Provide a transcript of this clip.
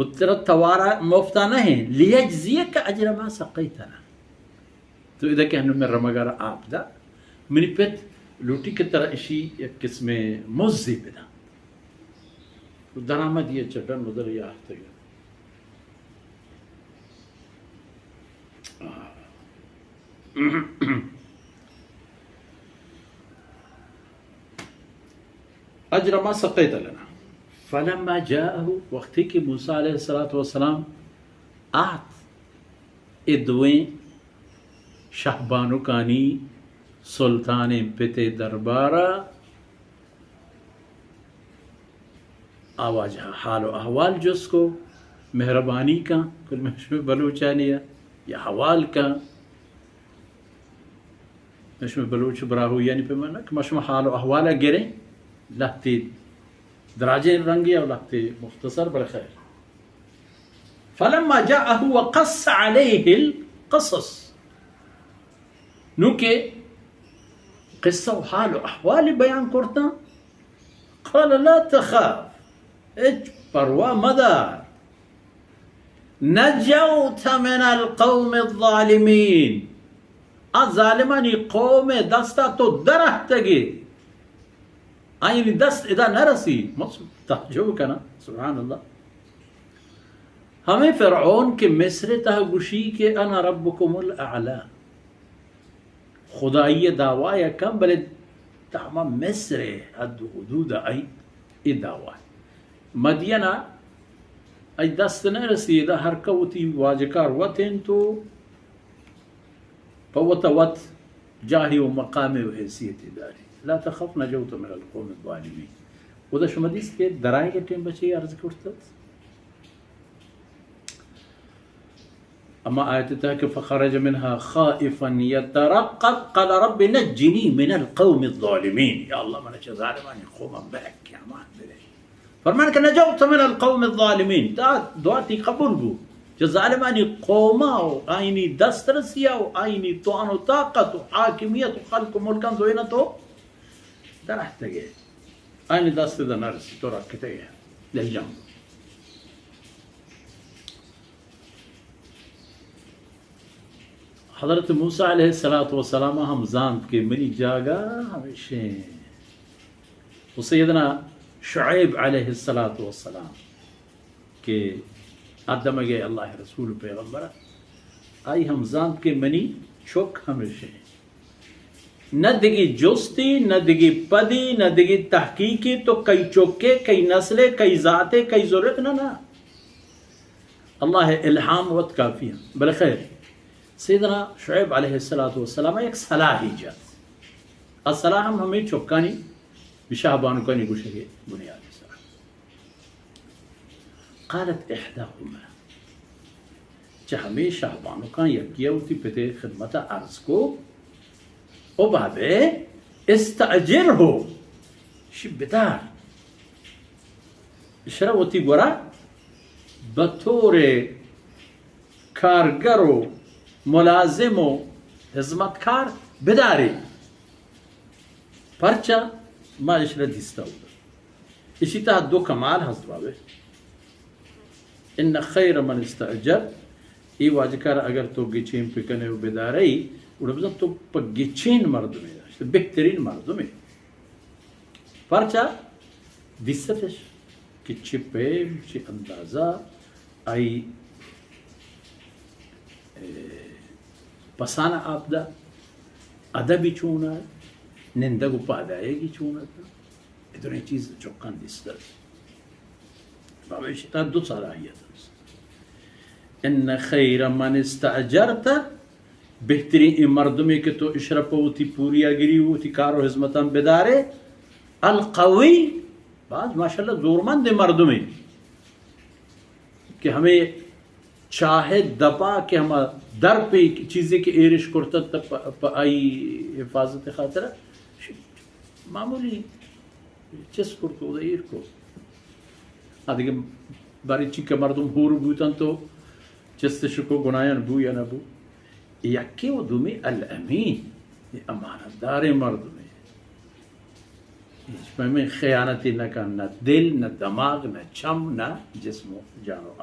ترى التوارى مفتانه ليجزيك أجر ما سقيتنا. تو إذا كان من رمجر آبدا من بيت لوتي كتر إشي قسم مزي بنا الدرامة دي جدا مدر يحتاج أجر ما سقيت لنا. فلما جاءه وقتك موسى عليه الصلاة والسلام آت إدوين شہبانو کانی سلطان پتے دربارہ آواز حال و احوال جس کو مہربانی کا کل مشم بلوچانیہ یا حوال کا مشم بلوچ براہو یعنی پہ مانا کہ مشم حال و احوال گرے لہتی دراجے رنگی اور لہتی مختصر بالخیر. فلما جاءه وقص عليه القصص نو کہ قصہ و حال و احوال بیان کرتا قال لا تخاف اج پروا مدار نجوت من القوم الظالمین الظالمانی قوم دستا تو درہتگی آئینی دست ادا نرسی تحجو کنا سبحان اللہ. ہمیں فرعون کے مصر تہ گوشی کہ انا ربکم الاعلی خدایی دعوی کم بلد تمام مصر حد حدود ای دعوی مدینہ ای دست نرسی دا ہر کوتی واجکار وطن تو فوتا وط جاہی و مقامی و حیثیت داری لا تخف نجوت من القوم الظالمین. ودا شما دیست که درائے کے ٹیم بچے عرض کرتت اما آیت تا کہ فخرج منها خائفا يترقب قال رب نجني من القوم الظالمين. یا اللہ من اچھا ظالمانی قوما بہک یا مان بلے فرمان کہ نجوت من القوم الظالمين تا دعاتی قبول بو جو ظالمانی قوما و آئینی دست رسیا و آئینی توان و طاقت و حاکمیت و خلق و ملکان دوینا تو درہتا گئے آئینی دست دا نرسی تو رکھتے گئے لجم. حضرت موسیٰ علیہ السلام ہم زانت کے منی جاگا ہمیشہ و سیدنا شعیب علیہ السلام کہ آدم گئے اللہ رسول پیغمبر آئی ہم زانت کے منی چوک ہمیشہ نہ دگی جوستی نہ دگی پدی نہ دگی تحقیقی تو کئی چوکے کئی نسلے کئی ذاتے کئی ضرورت نہ اللہ الہام وقت کافی ہے بلخیر. سیدنا شعیب علیہ السلام ایک صلاحی جات الصلاح ہم ہمیں چوکانی بشاہبانو کانی گوشے گے بنیادی صلاح. قالت احداهما چاہ ہمیں شاہبانو کان یکیہ ہوتی پتے خدمت عرض کو او بابے استعجر ہو شبدار اشرا ہوتی گورا بطور کارگرو ملازم و خدمتکار بداری پرچہ ما اشرا دیستا ہوگا. اسی طرح دو کمال حضرت بابے ان خیر من استعجر ای واجکار اگر تو گچین پکنے و بداری وربزن تو پا گچین مردمی داشت بہترین مردمی پرچہ دیستش کہ چی پیم چی اندازہ آئی پسانا آبدا ادبی چونا نندگو پادائے گی چونا تھا ادھریں چیز چوکان دیستا بابا شتا دو صلاحیت ان خیر من استعجرت بہترین مردمی کہ تو اشرف ہوتی پوری گری ہوتی کارو حزمتاں بدارے القوی بعض ماشاءاللہ زورمند مردمی کہ ہمیں چاہے دپا کہ ہم در پہ چیزیں کہ ایرش کرتا پا آئی حفاظت خاطرہ معمولی چس کرتو دا ایر کو آدھے باری چی کہ مردم ہور بوتن تو چستشکو گناہن بو یا نبو یکی و دومی الامین امانت دار مردمی اس میں خیانتی نہ کرنا دل نہ دماغ نہ چم نہ جسم و جانو